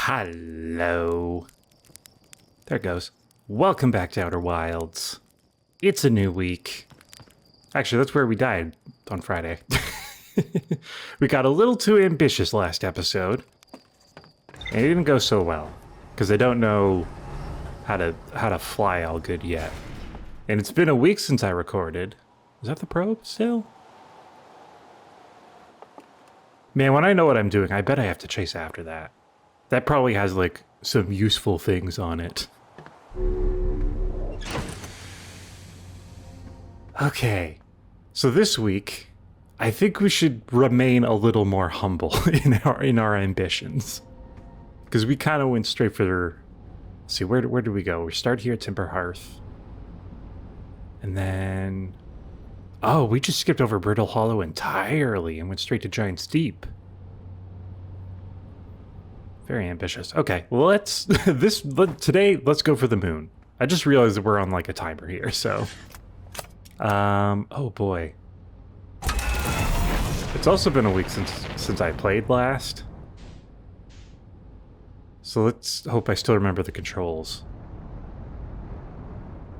Hello. There it goes. Welcome back to Outer Wilds. It's a new week. Actually, that's where we died on Friday. We got a little too ambitious last episode. And it didn't go so well. Because I don't know how to fly all good yet. And it's been a week since I recorded. Is that the probe still? Man, when I know what I'm doing, I bet I have to chase after that. That probably has, like, some useful things on it. Okay. So this week, I think we should remain a little more humble in our ambitions. Because we kind of went straight for... Let's see, where do we go? We start here at Timber Hearth. And then... Oh, we just skipped over Brittle Hollow entirely and went straight to Giant's Deep. Very ambitious. Okay, well today let's go for the moon. I just realized that we're on like a timer here, so. Oh boy. It's also been a week since I played last. So let's hope I still remember the controls.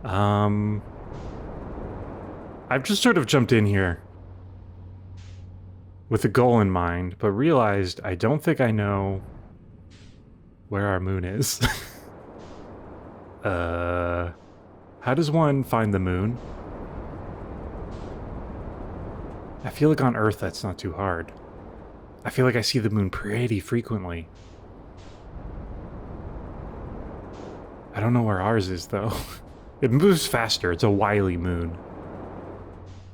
I've just sort of jumped in here with a goal in mind, but realized I don't think I know where our moon is. How does one find the moon? I feel like on Earth that's not too hard. I feel like I see the moon pretty frequently. I don't know where ours is, though. It moves faster. It's a wily moon.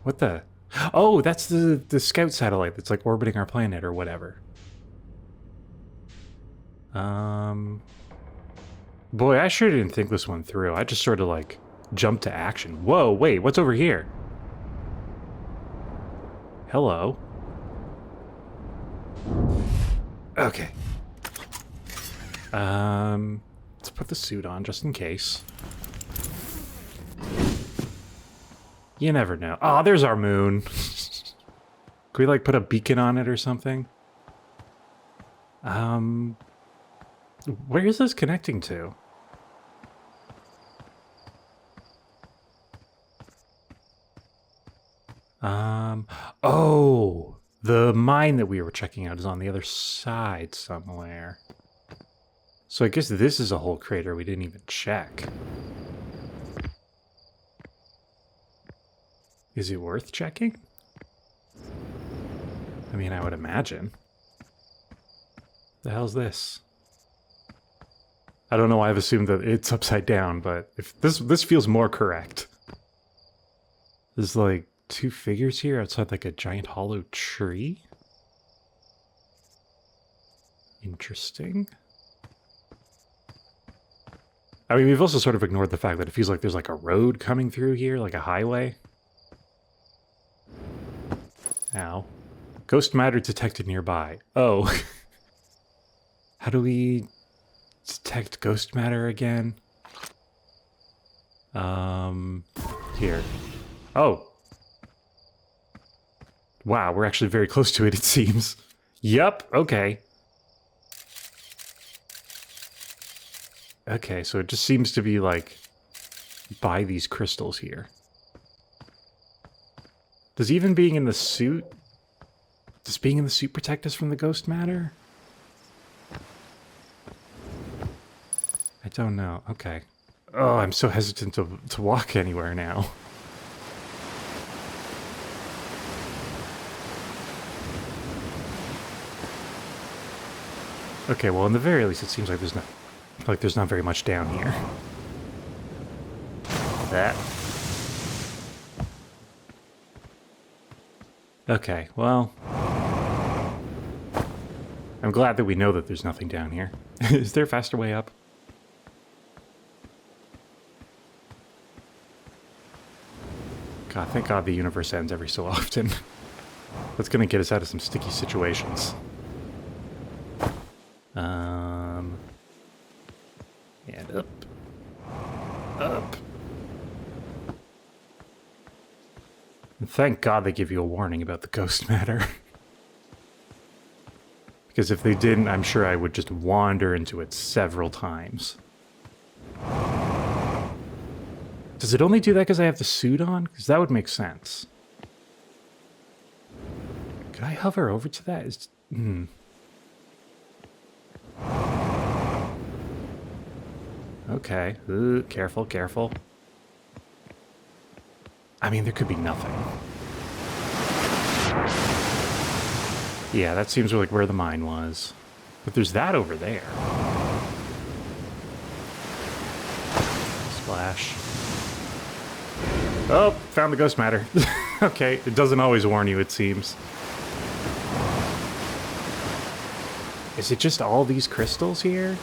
What the? Oh, that's the scout satellite that's like orbiting our planet or whatever. Boy, I sure didn't think this one through. I just sort of like jumped to action. Whoa, wait, what's over here? Hello. Okay. Let's put the suit on just in case. You never know. Oh, there's our moon. Can we, like, put a beacon on it or something? Where is this connecting to? Oh, the mine that we were checking out is on the other side somewhere. So I guess this is a whole crater we didn't even check. Is it worth checking? I mean, I would imagine. The hell's this? I don't know why I've assumed that it's upside down, but if this feels more correct. There's like two figures here outside like a giant hollow tree. Interesting. I mean, we've also sort of ignored the fact that it feels like there's like a road coming through here, like a highway. Ow. Ghost matter detected nearby. Oh. How do we detect ghost matter again? Here. Oh. Wow, we're actually very close to it, it seems. Yup, okay. Okay, so it just seems to be, like, by these crystals here. Does even being in the suit... Does being in the suit protect us from the ghost matter? I don't know. Okay. Oh, I'm so hesitant to walk anywhere now. Okay, well, in the very least, it seems like there's not very much down here. That. Okay, well... I'm glad that we know that there's nothing down here. Is there a faster way up? God, thank God the universe ends every so often. That's gonna get us out of some sticky situations. And up. Up. And thank God they give you a warning about the ghost matter. Because if they didn't, I'm sure I would just wander into it several times. Does it only do that because I have the suit on? Because that would make sense. Could I hover over to that? Okay. Ooh, careful, careful. I mean, there could be nothing. Yeah, that seems like where the mine was. But there's that over there. Splash. Oh, found the ghost matter. Okay, it doesn't always warn you, it seems. Is it just all these crystals here?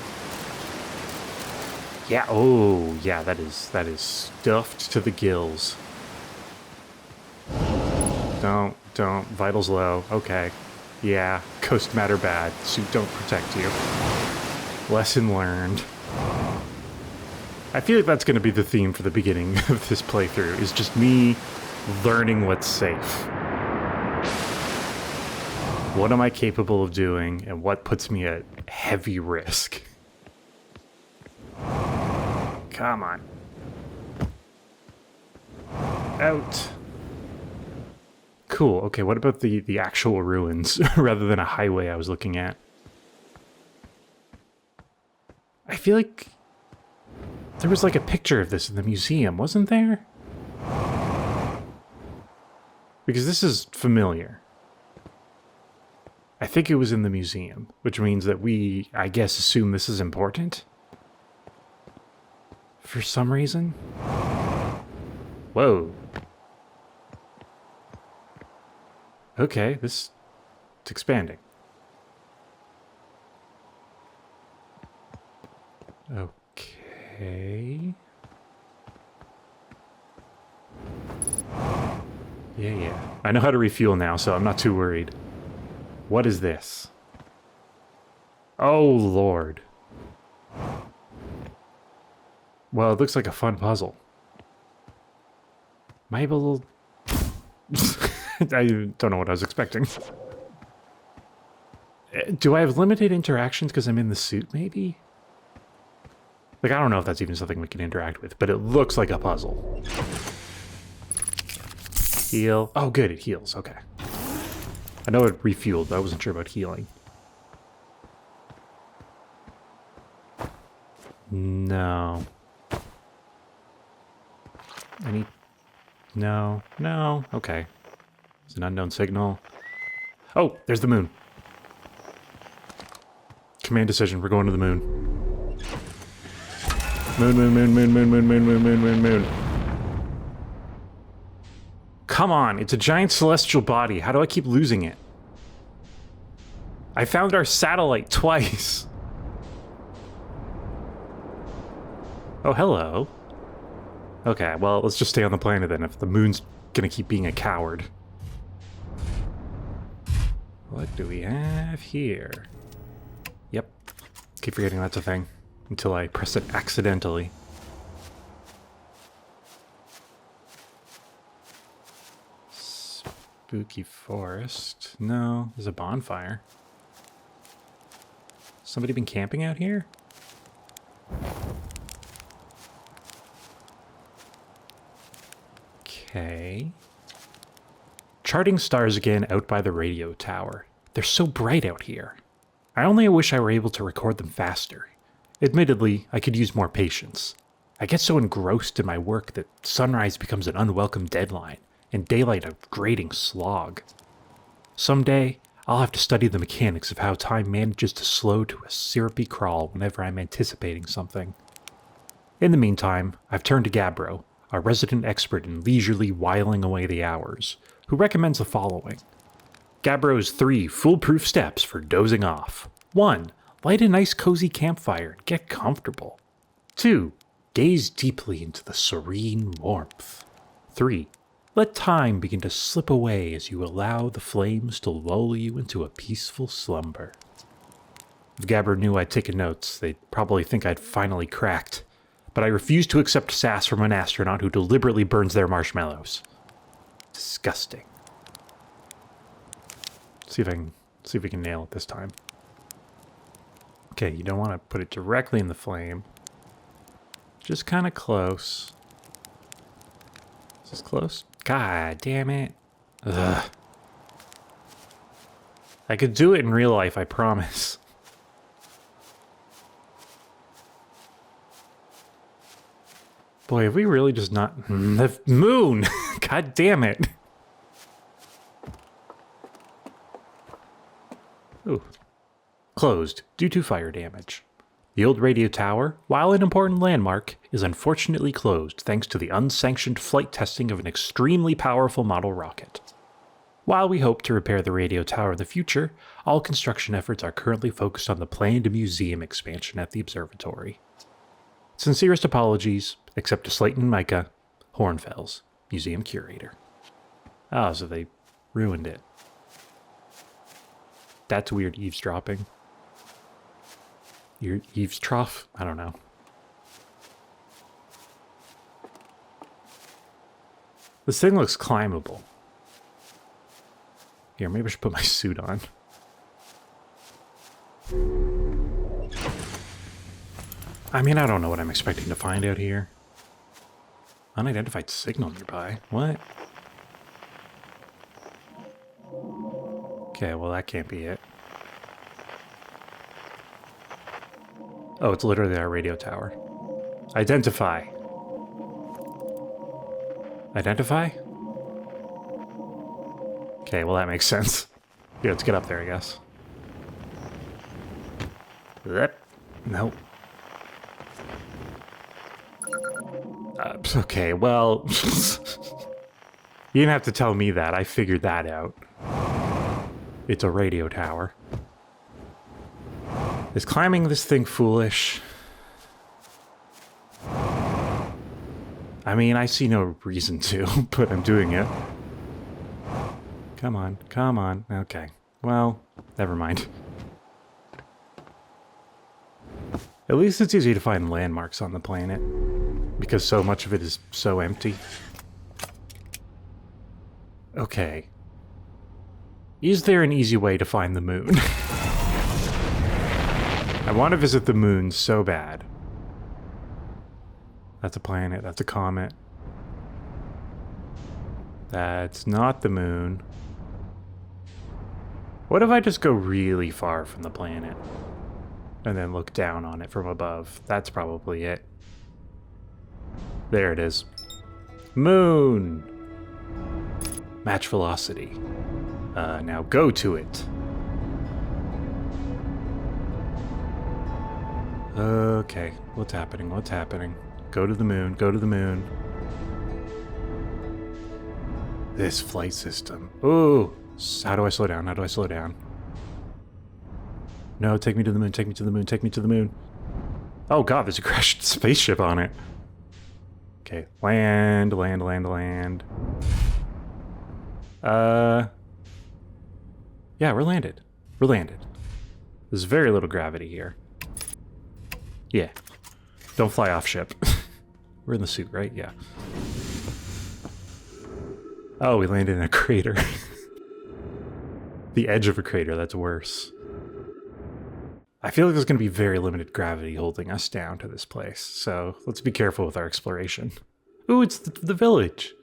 Yeah, oh, yeah, that is stuffed to the gills. Don't. Vitals low. Okay. Yeah, ghost matter bad. Suit don't protect you. Lesson learned. I feel like that's going to be the theme for the beginning of this playthrough, is just me learning what's safe. What am I capable of doing, and what puts me at heavy risk? Come on. Out. Cool. Okay, what about the actual ruins rather than a highway I was looking at? I feel like there was like a picture of this in the museum, wasn't there? Because this is familiar. I think it was in the museum, which means that we, I guess, assume this is important. For some reason. Whoa. Okay, it's expanding. Okay. Yeah. I know how to refuel now, so I'm not too worried. What is this? Oh, Lord. Well, it looks like a fun puzzle. Am I able to... I don't know what I was expecting. Do I have limited interactions because I'm in the suit, maybe? Like, I don't know if that's even something we can interact with, but it looks like a puzzle. Heal. Oh, good, it heals. Okay. I know it refueled, but I wasn't sure about healing. No. Any... No. No. Okay. It's an unknown signal. Oh, there's the moon. Command decision. We're going to the moon. Moon. Come on, it's a giant celestial body. How do I keep losing it? I found our satellite twice. Oh, hello. Okay, well, let's just stay on the planet then if the moon's gonna keep being a coward. What do we have here? Yep. Keep forgetting that's a thing until I press it accidentally. Spooky forest. No, there's a bonfire. Somebody been camping out here? Okay. Charting stars again out by the radio tower. They're so bright out here. I only wish I were able to record them faster. Admittedly, I could use more patience. I get so engrossed in my work that sunrise becomes an unwelcome deadline, and daylight a grating slog. Someday, I'll have to study the mechanics of how time manages to slow to a syrupy crawl whenever I'm anticipating something. In the meantime, I've turned to Gabbro, a resident expert in leisurely whiling away the hours, who recommends the following. Gabbro's 3 foolproof steps for dozing off. 1. Light a nice cozy campfire and get comfortable. 2. Gaze deeply into the serene warmth. 3. Let time begin to slip away as you allow the flames to lull you into a peaceful slumber. If Gabbro knew I'd taken notes, they'd probably think I'd finally cracked, but I refuse to accept sass from an astronaut who deliberately burns their marshmallows. Disgusting. See if we can nail it this time. Okay, you don't want to put it directly in the flame. Just kind of close. Is this close? God damn it. Ugh. I could do it in real life, I promise. Boy, have we really just not... The moon! God damn it. Ooh. Closed, due to fire damage. The old radio tower, while an important landmark, is unfortunately closed thanks to the unsanctioned flight testing of an extremely powerful model rocket. While we hope to repair the radio tower in the future, all construction efforts are currently focused on the planned museum expansion at the observatory. Sincerest apologies, except to Slayton and Micah, Hornfels, museum curator. Oh, so they ruined it. That's weird eavesdropping. Your eaves trough? I don't know. This thing looks climbable. Here, maybe I should put my suit on. I mean, I don't know what I'm expecting to find out here. Unidentified signal nearby. What? Okay, well that can't be it. Oh, it's literally our radio tower. Identify. Identify? Okay, well that makes sense. Yeah, let's get up there, I guess. Yep. Nope. Okay, well... You didn't have to tell me that. I figured that out. It's a radio tower. Is climbing this thing foolish? I mean, I see no reason to, but I'm doing it. Come on, come on. Okay. Well, never mind. At least it's easy to find landmarks on the planet, because so much of it is so empty. Okay. Is there an easy way to find the moon? I want to visit the moon so bad. That's a planet, that's a comet. That's not the moon. What if I just go really far from the planet? And then look down on it from above. That's probably it. There it is. Moon! Match velocity. Now go to it. Okay, what's happening? What's happening? Go to the moon, go to the moon. This flight system. Ooh! How do I slow down? How do I slow down? No, take me to the moon, take me to the moon, take me to the moon. Oh god, there's a crashed spaceship on it. Okay, land, land, land, land. Yeah, we're landed. We're landed. There's very little gravity here. Yeah. Don't fly off ship. We're in the suit, right? Yeah. Oh, we landed in a crater. The edge of a crater, that's worse. I feel like there's going to be very limited gravity holding us down to this place, so let's be careful with our exploration. Ooh, it's the village.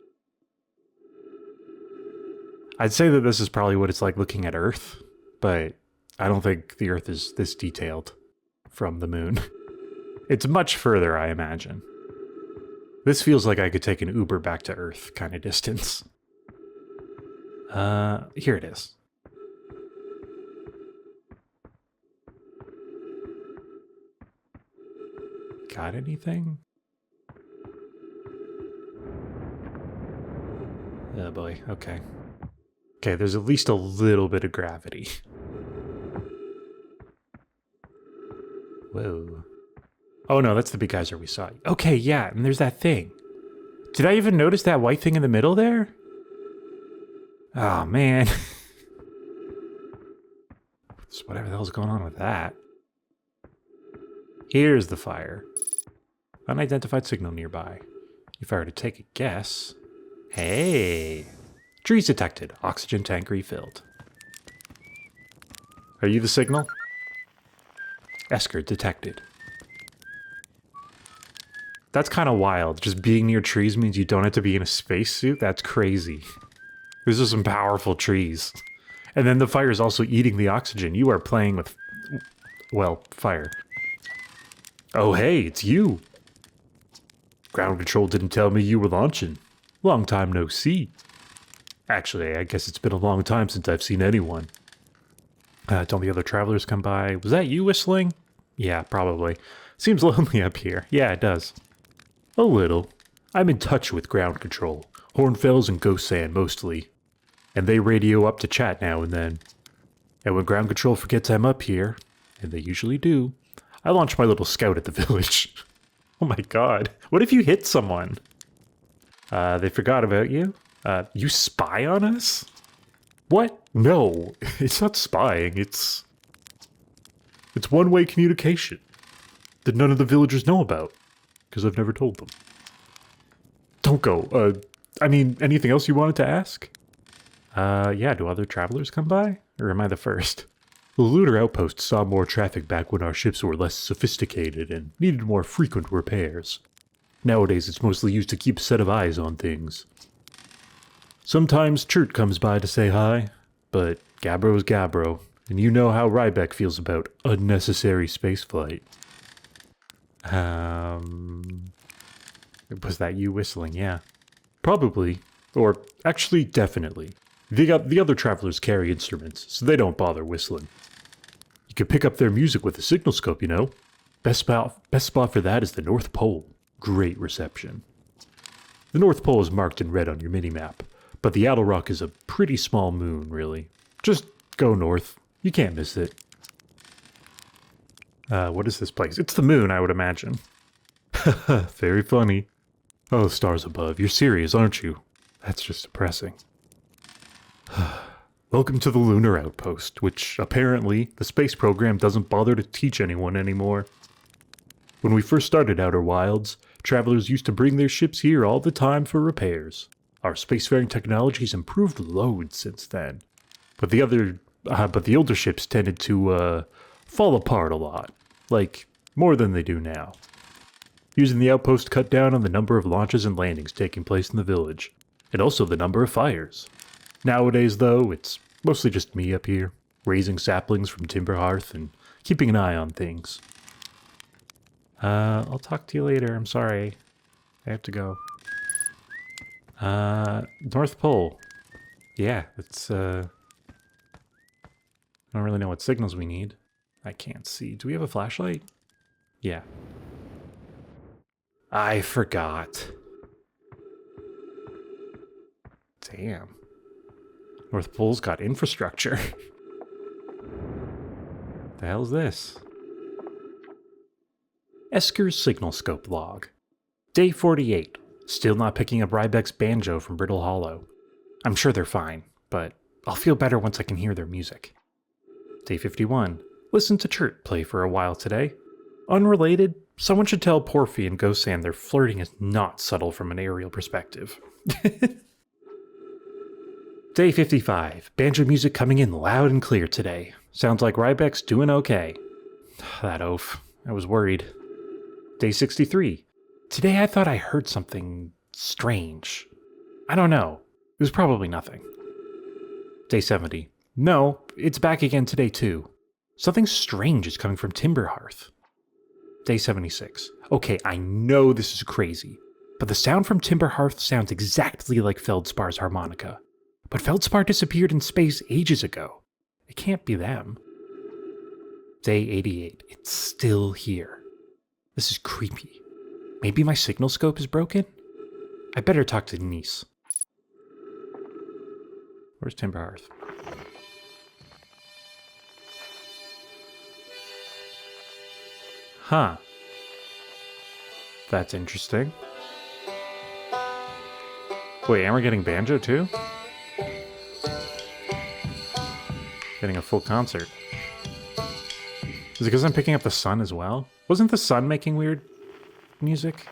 I'd say that this is probably what it's like looking at Earth, but I don't think the Earth is this detailed from the moon. It's much further, I imagine. This feels like I could take an Uber back to Earth kind of distance. Here it is. Got anything? Oh boy, okay. Okay, there's at least a little bit of gravity. Whoa. Oh no, that's the big geyser we saw. Okay, yeah, and there's that thing. Did I even notice that white thing in the middle there? Oh man. So whatever the hell's going on with that. Here's the fire. Unidentified signal nearby. If I were to take a guess... Hey! Trees detected. Oxygen tank refilled. Are you the signal? Esker detected. That's kind of wild. Just being near trees means you don't have to be in a spacesuit? That's crazy. These are some powerful trees. And then the fire is also eating the oxygen. You are playing with, well, fire. Oh, hey, it's you. Ground control didn't tell me you were launching. Long time no see. Actually, I guess it's been a long time since I've seen anyone. Don't the other travelers come by? Was that you whistling? Yeah, probably. Seems lonely up here. Yeah, it does. A little. I'm in touch with ground control. Hornfells and Ghost Sand mostly. And they radio up to chat now and then. And when ground control forgets I'm up here, and they usually do, I launch my little scout at the village. Oh my god. What if you hit someone? They forgot about you? You spy on us? What? No, it's not spying, it's one-way communication that none of the villagers know about, because I've never told them. Don't go. I mean, anything else you wanted to ask? Yeah, do other travelers come by? Or am I the first? The lunar outpost saw more traffic back when our ships were less sophisticated and needed more frequent repairs. Nowadays, it's mostly used to keep a set of eyes on things. Sometimes Chert comes by to say hi, but Gabbro's Gabbro, and you know how Rybeck feels about unnecessary spaceflight. Was that you whistling? Yeah. Probably. Or actually, definitely. The other travelers carry instruments, so they don't bother whistling. You can pick up their music with a signal scope, you know. Best spot for that is the North Pole. Great reception. The North Pole is marked in red on your minimap, but the Attlerock is a pretty small moon, really. Just go north. You can't miss it. What is this place? It's the moon, I would imagine. Very funny. Oh, stars above. You're serious, aren't you? That's just depressing. Welcome to the lunar outpost, which apparently the space program doesn't bother to teach anyone anymore. When we first started Outer Wilds, travelers used to bring their ships here all the time for repairs. Our spacefaring technology's improved loads since then. But the older ships tended to, fall apart a lot. Like, more than they do now. Using the outpost cut down on the number of launches and landings taking place in the village, and also the number of fires. Nowadays, though, it's mostly just me up here, raising saplings from timber hearth and keeping an eye on things. I'll talk to you later, I'm sorry. I have to go. North Pole. Yeah, it's, I don't really know what signals we need. I can't see. Do we have a flashlight? Yeah. I forgot. Damn. North Pole's got infrastructure. The hell's this? Esker's signal scope log. Day 48. Still not picking up Rybeck's banjo from Brittle Hollow. I'm sure they're fine, but I'll feel better once I can hear their music. Day 51. Listen to Chert play for a while today. Unrelated, someone should tell Porphy and Ghost Sand their flirting is not subtle from an aerial perspective. Day 55. Banjo music coming in loud and clear today. Sounds like Rybeck's doing okay. That oaf. I was worried. Day 63. Today I thought I heard something strange. I don't know. It was probably nothing. Day 70. No, it's back again today too. Something strange is coming from Timber Hearth. Day 76. Okay, I know this is crazy, but the sound from Timber Hearth sounds exactly like Feldspar's harmonica. But Feldspar disappeared in space ages ago. It can't be them. Day 88. It's still here. This is creepy. Maybe my signal scope is broken? I better talk to Denise. Where's Timber Hearth? Huh. That's interesting. Wait, and we're getting banjo too? Getting a full concert. Is it because I'm picking up the sun as well? Wasn't the sun making weird music?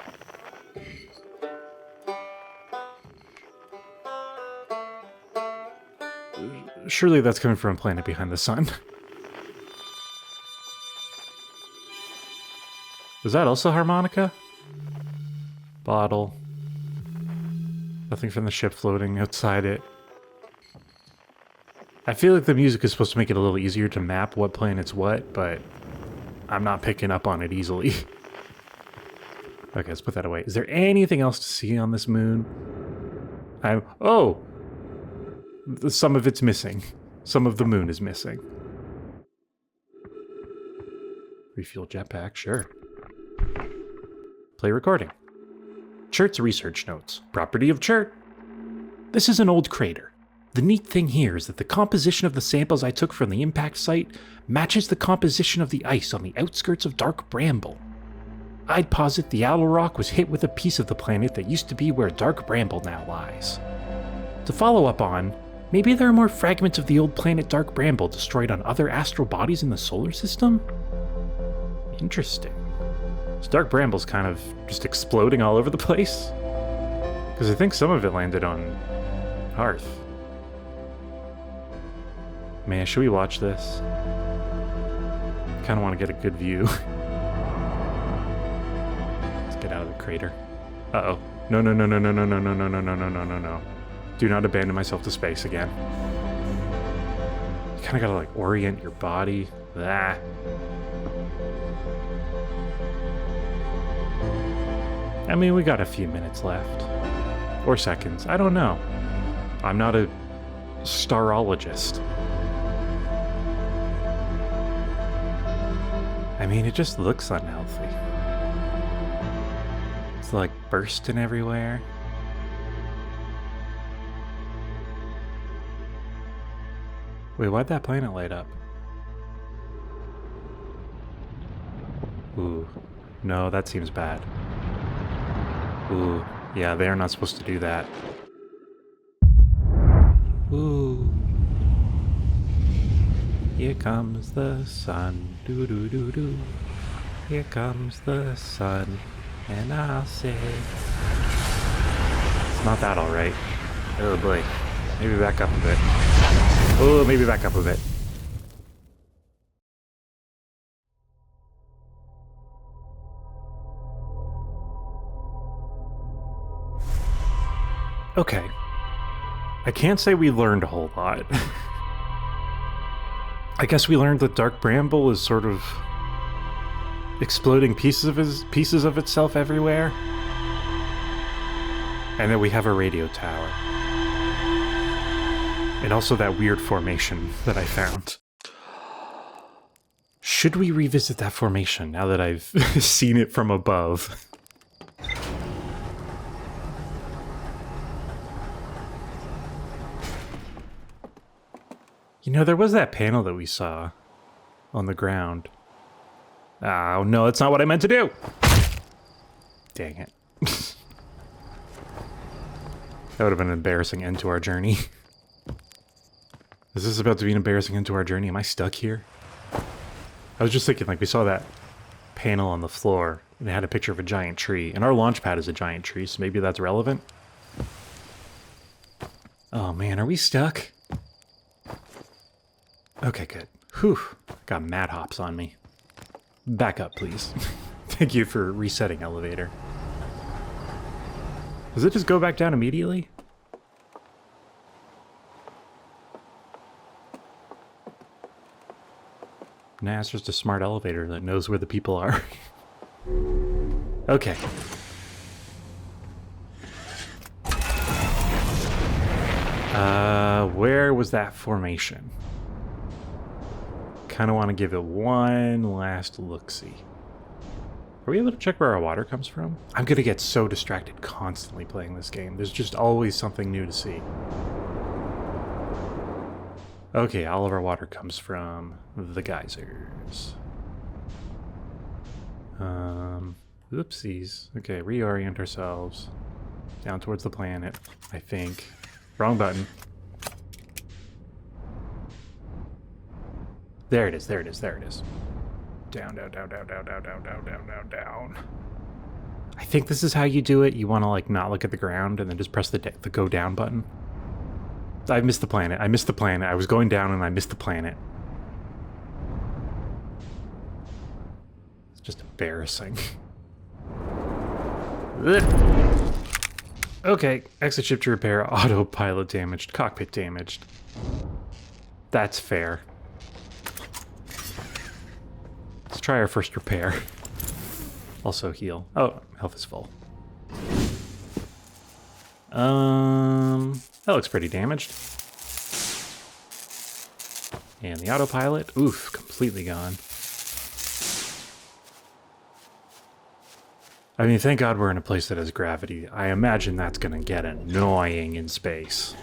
Surely that's coming from a planet behind the sun. Is that also harmonica? Bottle. Nothing from the ship floating outside it. I feel like the music is supposed to make it a little easier to map what planet's what, but I'm not picking up on it easily. Okay, let's put that away. Is there anything else to see on this moon? Oh! Some of it's missing. Some of the moon is missing. Refuel jetpack, sure. Play recording. Chert's research notes. Property of Chert. This is an old crater. The neat thing here is that the composition of the samples I took from the impact site matches the composition of the ice on the outskirts of Dark Bramble. I'd posit the Attlerock was hit with a piece of the planet that used to be where Dark Bramble now lies. To follow up on, maybe there are more fragments of the old planet Dark Bramble destroyed on other astral bodies in the solar system? Interesting. So Dark Bramble's kind of just exploding all over the place? Because I think some of it landed on Hearth. Man, should we watch this? Kind of want to get a good view. Let's get out of the crater. Uh-oh. No, no, no, no, no, no, no, no, no, no, no, no, no, no, no. Do not abandon myself to space again. You kind of gotta, like, orient your body. Ah. I mean, we got a few minutes left. Or seconds. I don't know. I'm not a starologist. I mean, it just looks unhealthy. It's like bursting everywhere. Wait, why'd that planet light up? Ooh. No, that seems bad. Ooh. Yeah, they're not supposed to do that. Ooh. Here comes the sun, doo-doo-doo-doo. Here comes the sun, and I'll say... It's not that alright. Oh boy. Maybe back up a bit. Oh, maybe back up a bit. Okay. I can't say we learned a whole lot. I guess we learned that Dark Bramble is sort of exploding pieces of itself everywhere. And that we have a radio tower. And also that weird formation that I found. Should we revisit that formation now that I've seen it from above? You know, there was that panel that we saw on the ground. Oh, no, that's not what I meant to do! Dang it. That would have been an embarrassing end to our journey. Is this about to be an embarrassing end to our journey? Am I stuck here? I was just thinking, like, we saw that panel on the floor, and it had a picture of a giant tree, and our launch pad is a giant tree, so maybe that's relevant? Oh man, are we stuck? Okay, good. Whew. Got mad hops on me. Back up, please. Thank you for resetting elevator. Does it just go back down immediately? Nah, it's just a smart elevator that knows where the people are. Okay. Where was that formation? Kind of want to give it one last look-see. Are we able to check where our water comes from? I'm gonna get so distracted constantly playing this game. There's just always something new to see. Okay, all of our water comes from the geysers. Oopsies. Okay, reorient ourselves. Down towards the planet, I think. Wrong button. There it is, there it is, there it is. Down, down, down, down, down, down, down, down, down, down, down. I think this is how you do it. You want to, like, not look at the ground and then just press the go down button. I missed the planet. I missed the planet. I was going down and I missed the planet. Just embarrassing. Okay, exit ship to repair, autopilot damaged, cockpit damaged. That's fair. Let's try our first repair. Also heal. Oh, health is full. That looks pretty damaged. And the autopilot, oof, completely gone. I mean, thank God we're in a place that has gravity. I imagine that's gonna get annoying in space.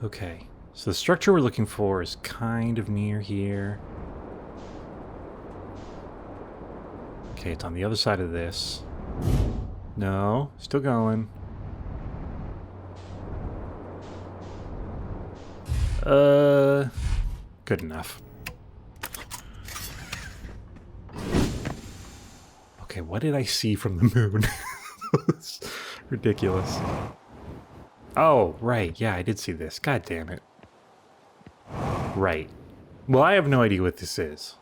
Okay, so the structure we're looking for is kind of near here. Okay, it's on the other side of this. No, still going. Good enough. Okay, what did I see from the moon? It's ridiculous. Oh, right. Yeah, I did see this. God damn it. Right. Well, I have no idea what this is.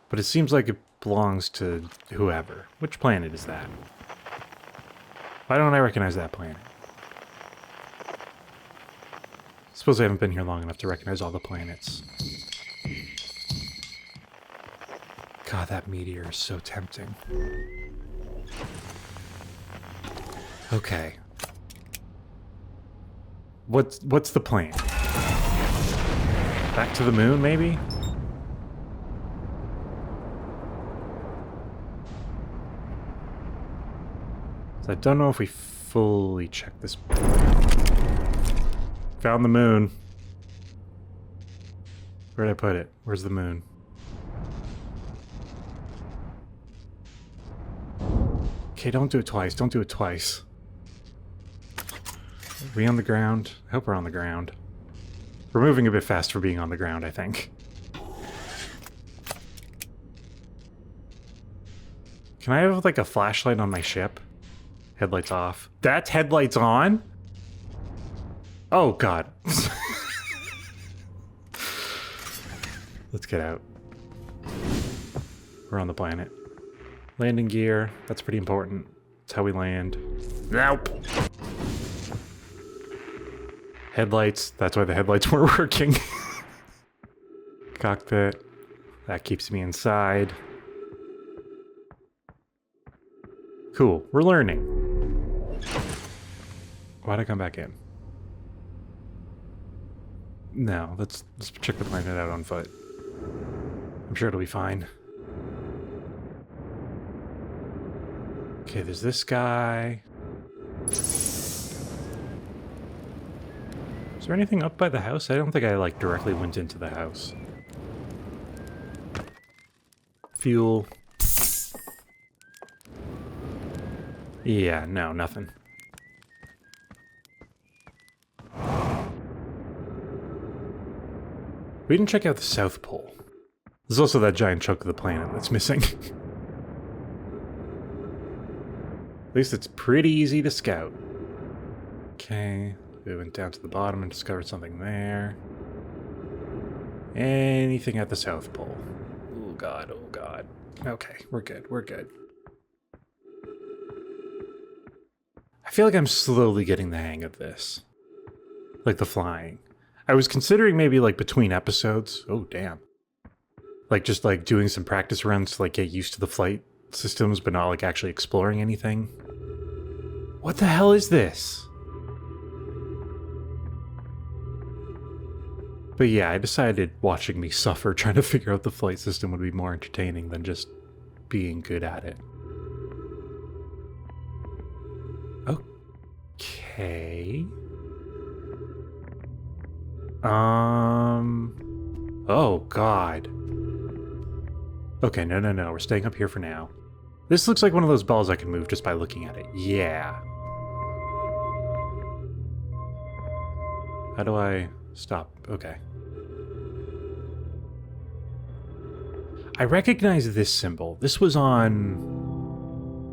But it seems like it belongs to whoever. Which planet is that? Why don't I recognize that planet? Suppose I haven't been here long enough to recognize all the planets. God, that meteor is so tempting. Okay. What's the plan? Back to the moon, maybe? So I don't know if we fully checked this. Found the moon. Where'd I put it? Where's the moon? Okay, don't do it twice. Don't do it twice. Are we on the ground? I hope we're on the ground. We're moving a bit fast for being on the ground, I think. Can I have, like, a flashlight on my ship? Headlights off. That's headlights on? Oh, God. Let's get out. We're on the planet. Landing gear. That's pretty important. That's how we land. Nope. Headlights. That's why the headlights weren't working. Cockpit. That keeps me inside. Cool. We're learning. Why'd I come back in? No, let's check the planet out on foot. I'm sure it'll be fine. Okay, there's this guy. Is there anything up by the house? I don't think I, like, directly went into the house. Fuel. Yeah, no, nothing. We didn't check out the South Pole. There's also that giant chunk of the planet that's missing. At least it's pretty easy to scout. Okay, we went down to the bottom and discovered something there. Anything at the South Pole? Oh god, oh god. Okay, we're good, we're good. I feel like I'm slowly getting the hang of this. Like the flying. I was considering maybe like between episodes. Oh, damn. Like just like doing some practice runs to like get used to the flight systems, but not like actually exploring anything. What the hell is this? But yeah, I decided watching me suffer trying to figure out the flight system would be more entertaining than just being good at it. Okay. Oh, God. Okay, no, no, no. We're staying up here for now. This looks like one of those balls I can move just by looking at it. Yeah. How do I stop? Okay. I recognize this symbol. This was on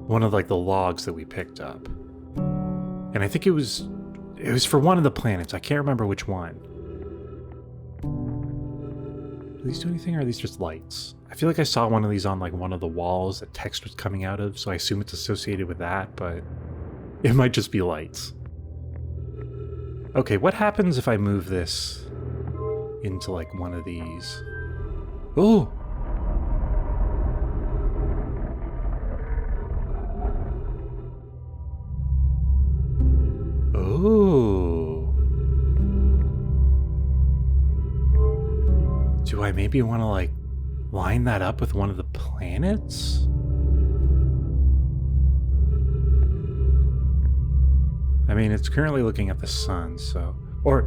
one of, like, the logs that we picked up. And I think it was It was for one of the planets. I can't remember which one. Do these do anything, or are these just lights? I feel like I saw one of these on like one of the walls that text was coming out of, so I assume it's associated with that, but it might just be lights. Okay, what happens if I move this into like one of these? Oh! Oh. Do I maybe want to like line that up with one of the planets? I mean, it's currently looking at the sun, so... Or...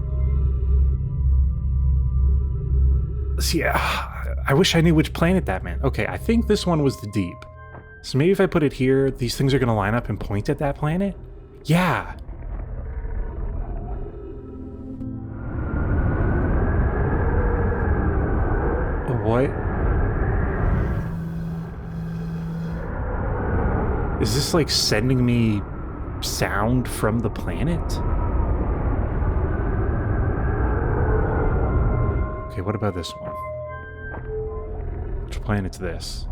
See, I wish I knew which planet that meant. Okay, I think this one was the deep. So maybe if I put it here, these things are going to line up and point at that planet? Yeah! What? Is this like sending me sound from the planet? Okay, what about this one? Which planet's this?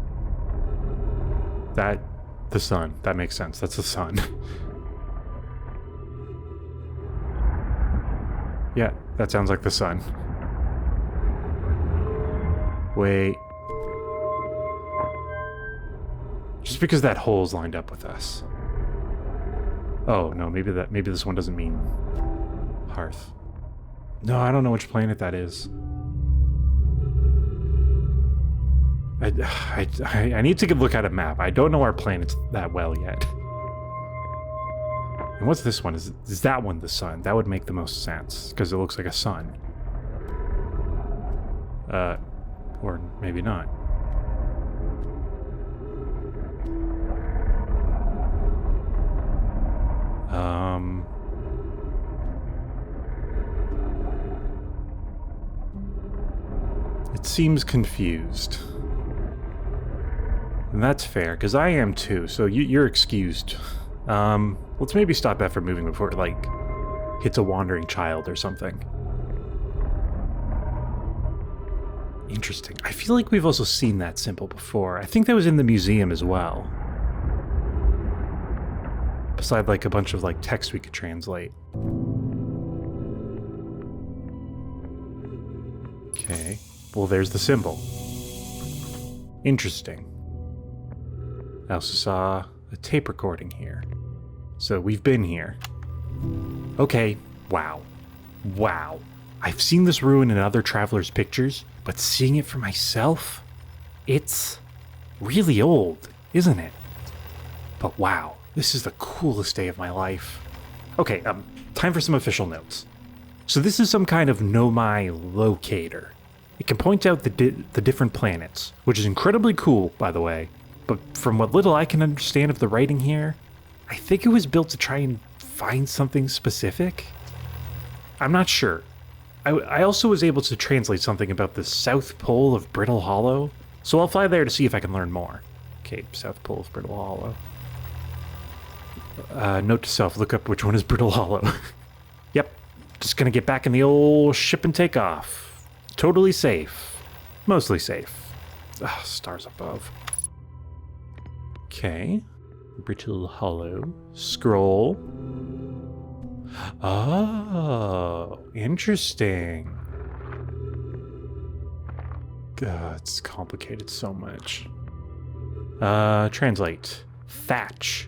The sun. That makes sense. That's the sun. Yeah, that sounds like the sun. Wait. Just because that hole's lined up with us. Oh, no, maybe this one doesn't mean Hearth. No, I don't know which planet that is. I need to look at a map. I don't know our planets that well yet. And what's this one? Is that one the sun? That would make the most sense, because it looks like a sun. Or maybe not. It seems confused. And that's fair, because I am too, so you're excused. Let's maybe stop that from moving before it, like, hits a wandering child or something. Interesting. I feel like we've also seen that symbol before. I think that was in the museum as well. Beside, like, a bunch of, like, text we could translate. Okay. Well, there's the symbol. Interesting. I also saw a tape recording here. So we've been here. Okay. Wow. Wow. I've seen this ruin in other travelers' pictures, but seeing it for myself, it's really old, isn't it? But wow, this is the coolest day of my life. Okay, time for some official notes. So this is some kind of Nomai locator. It can point out the different planets, which is incredibly cool, by the way. But from what little I can understand of the writing here, I think it was built to try and find something specific? I'm not sure. I also was able to translate something about the South Pole of Brittle Hollow, so I'll fly there to see if I can learn more. Okay, South Pole of Brittle Hollow. Note to self, look up which one is Brittle Hollow. Yep, just gonna get back in the old ship and take off. Totally safe. Mostly safe. Ugh, stars above. Okay. Brittle Hollow. Scroll. Oh, interesting. God, it's complicated so much. Translate. Thatch.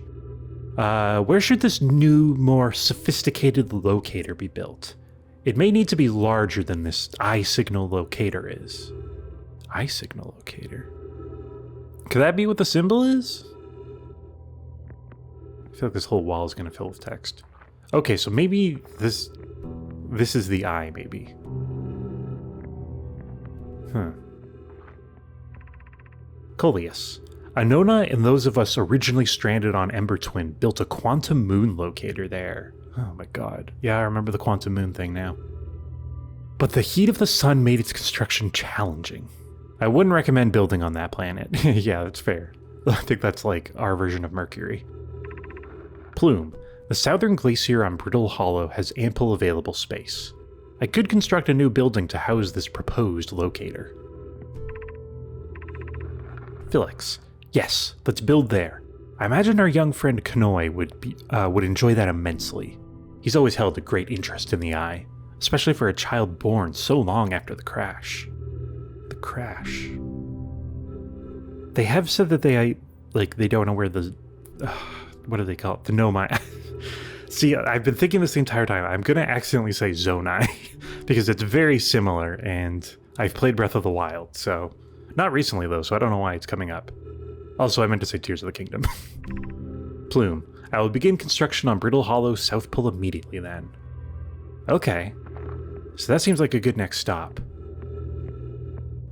Where should this new, more sophisticated locator be built? It may need to be larger than this eye signal locator is. Eye signal locator? Could that be what the symbol is? I feel like this whole wall is going to fill with text. Okay, so maybe this is the eye, maybe. Coleus. Anona and those of us originally stranded on Ember Twin built a quantum moon locator there. Oh my god. Yeah, I remember the quantum moon thing now. But the heat of the sun made its construction challenging. I wouldn't recommend building on that planet. Yeah, that's fair. I think that's like our version of Mercury. Plume. The southern glacier on Brittle Hollow has ample available space. I could construct a new building to house this proposed locator. Felix. Yes, let's build there. I imagine our young friend Kanoi would enjoy that immensely. He's always held a great interest in the eye, especially for a child born so long after the crash. The crash. They have said that they don't know where the... what do they call it? The Nomai... See, I've been thinking this the entire time. I'm going to accidentally say Zonai, because it's very similar, and I've played Breath of the Wild, so... Not recently, though, so I don't know why it's coming up. Also, I meant to say Tears of the Kingdom. Plume. I will begin construction on Brittle Hollow South Pole immediately, then. Okay. So that seems like a good next stop.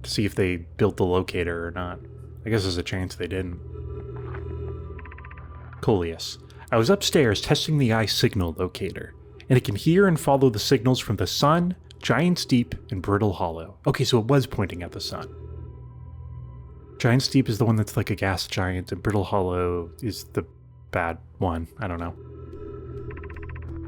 To see if they built the locator or not. I guess there's a chance they didn't. Coleus. I was upstairs testing the eye signal locator, and it can hear and follow the signals from the sun, Giant's Deep, and Brittle Hollow. Okay, so it was pointing at the sun. Giant's Deep is the one that's like a gas giant, and Brittle Hollow is the bad one. I don't know.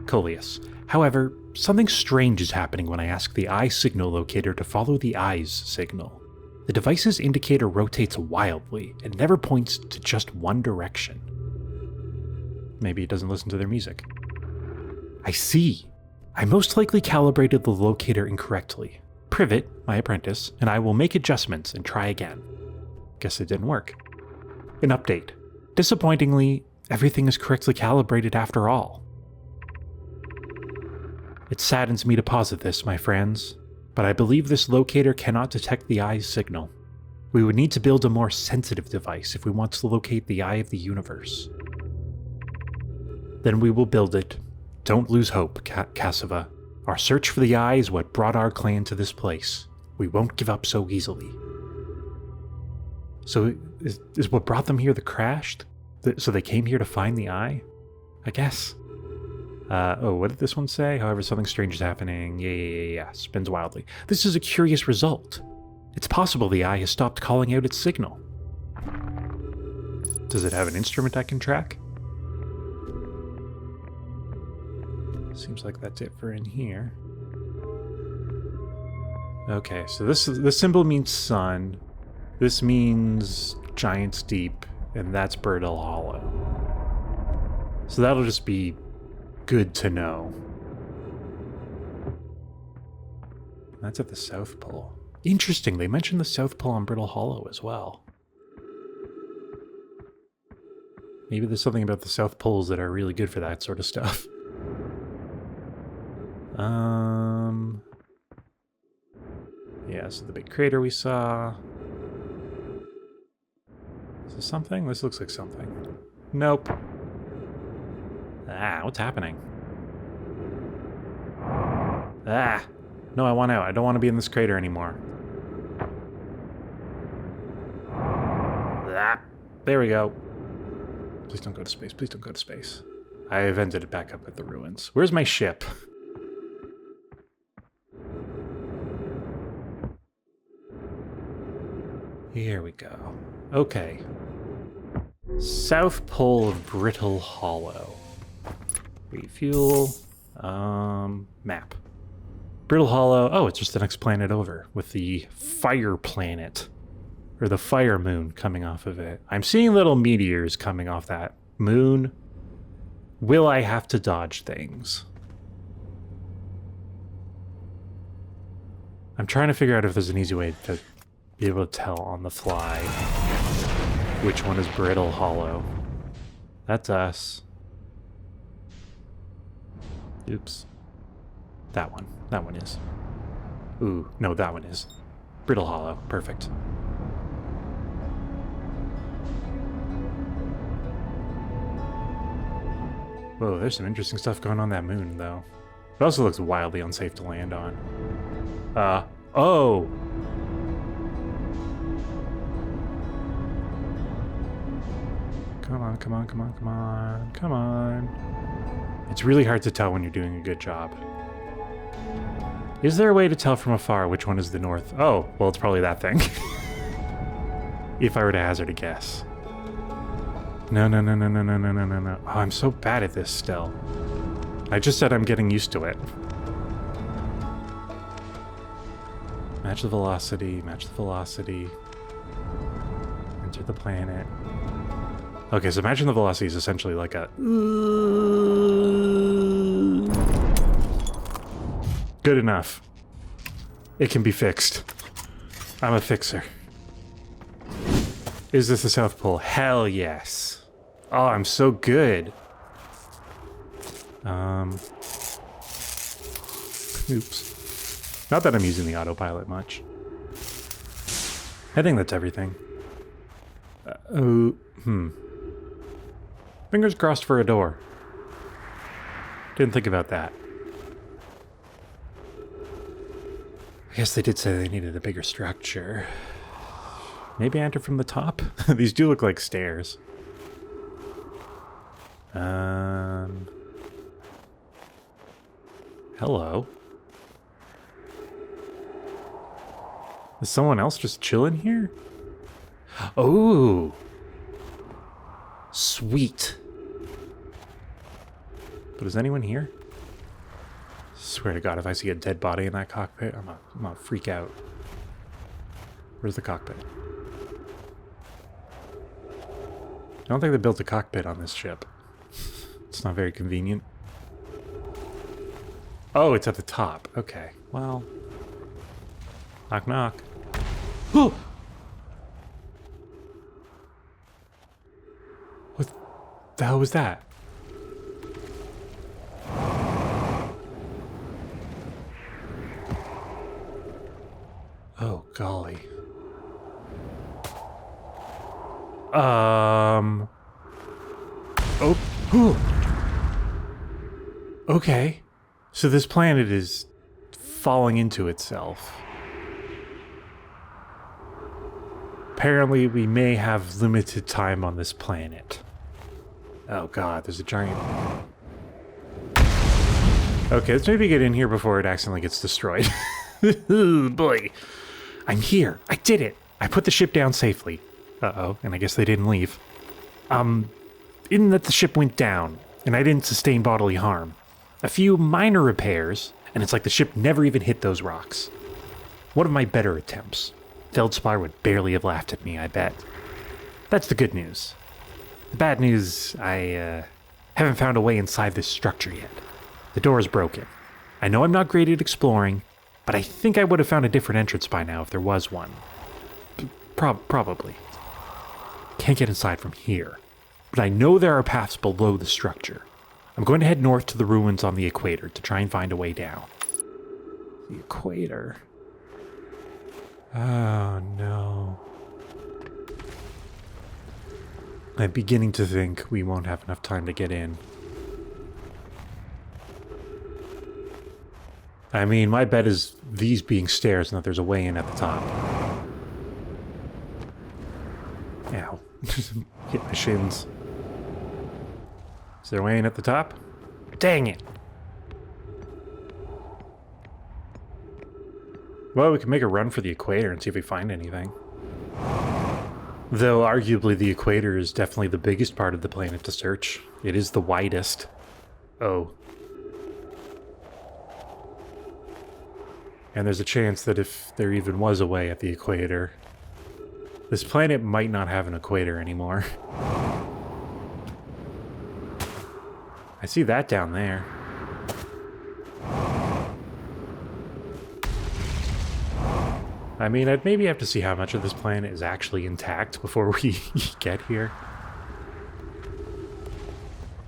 Coleus. However, something strange is happening when I ask the eye signal locator to follow the eye's signal. The device's indicator rotates wildly and never points to just one direction. Maybe it doesn't listen to their music. I see. I most likely calibrated the locator incorrectly. Privet, my apprentice, and I will make adjustments and try again. Guess it didn't work. An update. Disappointingly, everything is correctly calibrated after all. It saddens me to posit this, my friends, but I believe this locator cannot detect the eye's signal. We would need to build a more sensitive device if we want to locate the eye of the universe. Then we will build it. Don't lose hope, Cassava. Our search for the eye is what brought our clan to this place. We won't give up so easily. So is what brought them here the crash? So they came here to find the eye? I guess. Oh, what did this one say? However, something strange is happening. Yeah. Spins wildly. This is a curious result. It's possible the eye has stopped calling out its signal. Does it have an instrument I can track? Seems like that's it for in here. Okay, so this symbol means sun. This means Giant's Deep, and that's Brittle Hollow. So that'll just be good to know. That's at the South Pole. Interesting, they mentioned the South Pole on Brittle Hollow as well. Maybe there's something about the South Poles that are really good for that sort of stuff. Yeah, so the big crater we saw. Is this something? This looks like something. Nope. Ah, what's happening? Ah! No, I want out. I don't want to be in this crater anymore. Ah! There we go. Please don't go to space. Please don't go to space. I have ended it back up at the ruins. Where's my ship? Here we go. Okay. South Pole of Brittle Hollow. Refuel. Map. Brittle Hollow. Oh, it's just the next planet over with the fire planet. Or the fire moon coming off of it. I'm seeing little meteors coming off that moon. Will I have to dodge things? I'm trying to figure out if there's an easy way to be able to tell on the fly which one is Brittle Hollow. That's us. Oops. That one. That one is. Ooh, no, that one is. Brittle Hollow. Perfect. Whoa, there's some interesting stuff going on that moon, though. It also looks wildly unsafe to land on. Oh! Come on, come on, come on, come on, come on. It's really hard to tell when you're doing a good job. Is there a way to tell from afar which one is the north? Oh, well, it's probably that thing. If I were to hazard a guess. No, no, no, no, no, no, no, no, no, no. Oh, I'm so bad at this still. I just said I'm getting used to it. Match the velocity, match the velocity. Enter the planet. Okay, so matching the velocity is essentially like a... Good enough. It can be fixed. I'm a fixer. Is this the South Pole? Hell yes. Oh, I'm so good. Oops. Not that I'm using the autopilot much. I think that's everything. Fingers crossed for a door. Didn't think about that. I guess they did say they needed a bigger structure. Maybe enter from the top? These do look like stairs. Hello. Is someone else just chilling here? Oh! Sweet. But is anyone here? Swear to God, if I see a dead body in that cockpit, I'm gonna freak out. Where's the cockpit? I don't think they built a cockpit on this ship. It's not very convenient. Oh, it's at the top. Okay, well... Knock, knock. Oh! What the hell was that? Oh, golly. Oh. Ooh. Okay. So this planet is falling into itself. Apparently, we may have limited time on this planet. Oh god, there's a giant... Okay, let's maybe get in here before it accidentally gets destroyed. Oh boy. I'm here. I did it. I put the ship down safely. Uh-oh, and I guess they didn't leave. In that the ship went down, and I didn't sustain bodily harm. A few minor repairs, and it's like the ship never even hit those rocks. One of my better attempts. Feldspar would barely have laughed at me, I bet. That's the good news. The bad news, I haven't found a way inside this structure yet. The door is broken. I know I'm not great at exploring, but I think I would have found a different entrance by now if there was one. Probably. Can't get inside from here, but I know there are paths below the structure. I'm going to head north to the ruins on the equator to try and find a way down. The equator? Oh no. I'm beginning to think we won't have enough time to get in. I mean, my bet is these being stairs and that there's a way in at the top. Ow. Hit my shins. Is there a way in at the top? Dang it! Well, we can make a run for the equator and see if we find anything. Though, arguably, the equator is definitely the biggest part of the planet to search. It is the widest. Oh. And there's a chance that if there even was a way at the equator, this planet might not have an equator anymore. I see that down there. I mean, I'd maybe have to see how much of this planet is actually intact before we get here.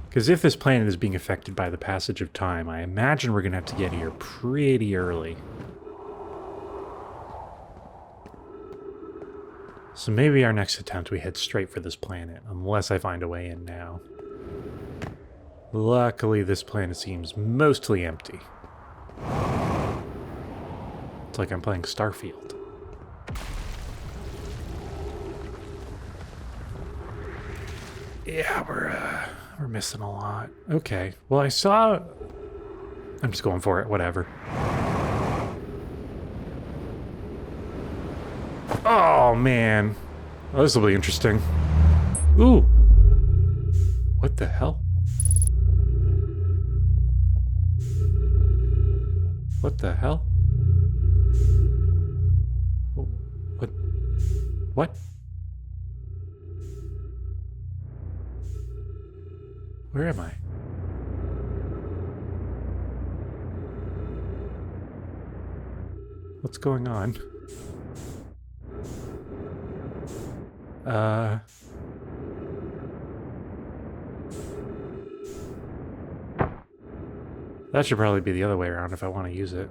Because if this planet is being affected by the passage of time, I imagine we're going to have to get here pretty early. So maybe our next attempt we head straight for this planet, unless I find a way in now. Luckily, this planet seems mostly empty. It's like I'm playing Starfield. Yeah, we're missing a lot. Okay, well I saw... I'm just going for it, whatever. Oh, man. Well, this will be interesting. Ooh. What the hell? What the hell? What? What? Where am I? What's going on? That should probably be the other way around if I want to use it.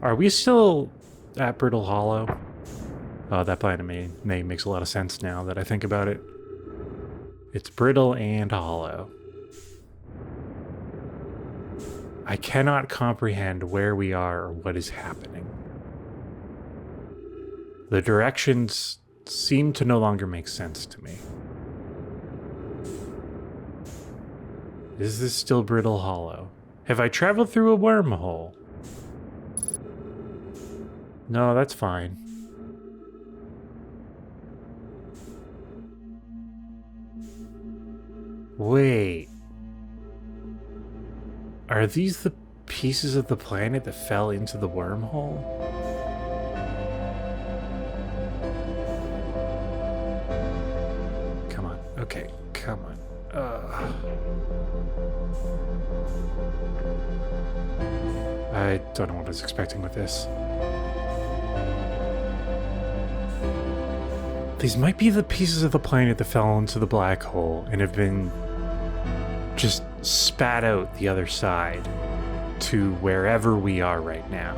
Are we still at Brittle Hollow? Oh, that planet name makes a lot of sense now that I think about it. It's brittle and hollow. I cannot comprehend where we are or what is happening. The directions seem to no longer make sense to me. Is this still Brittle Hollow? Have I traveled through a wormhole? No, that's fine. Wait. Are these the pieces of the planet that fell into the wormhole? Come on. Okay, come on. I don't know what I was expecting with this. These might be the pieces of the planet that fell into the black hole and have been just spat out the other side to wherever we are right now.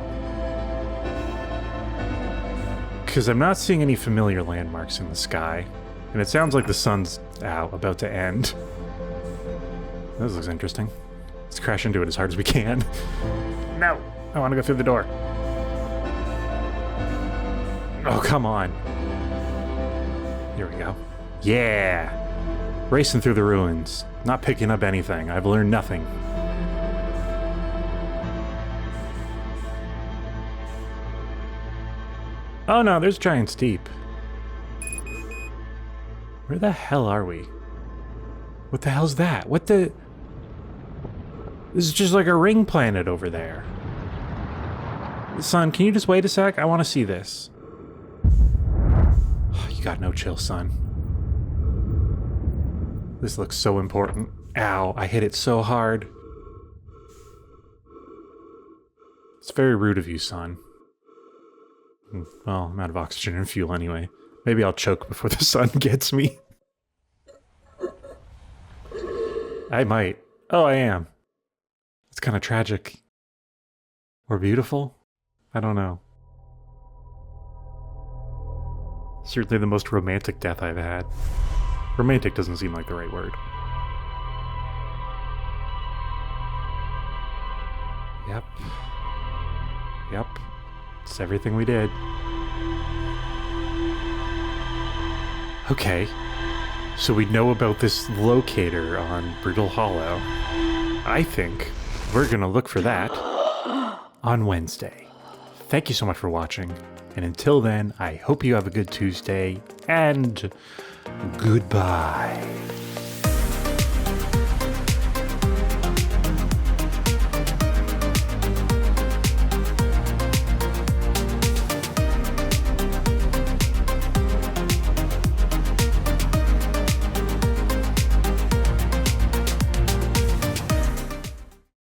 Because I'm not seeing any familiar landmarks in the sky, and it sounds like the sun's about to end. This looks interesting. Let's crash into it as hard as we can. No! I want to go through the door. Oh, come on. Here we go. Yeah! Racing through the ruins. Not picking up anything. I've learned nothing. Oh no, there's Giant's Deep. Where the hell are we? What the hell's that? What the... This is just like a ring planet over there. Son, can you just wait a sec? I want to see this. You got no chill, son. This looks so important. Ow, I hit it so hard. It's very rude of you, son. Well, I'm out of oxygen and fuel anyway. Maybe I'll choke before the sun gets me. I might. Oh, I am. It's kind of tragic. Or beautiful? I don't know. Certainly the most romantic death I've had. Romantic doesn't seem like the right word. Yep. Yep. It's everything we did. Okay. So we know about this locator on Brittle Hollow. I think we're gonna look for that on Wednesday. Thank you so much for watching. And until then, I hope you have a good Tuesday, and goodbye.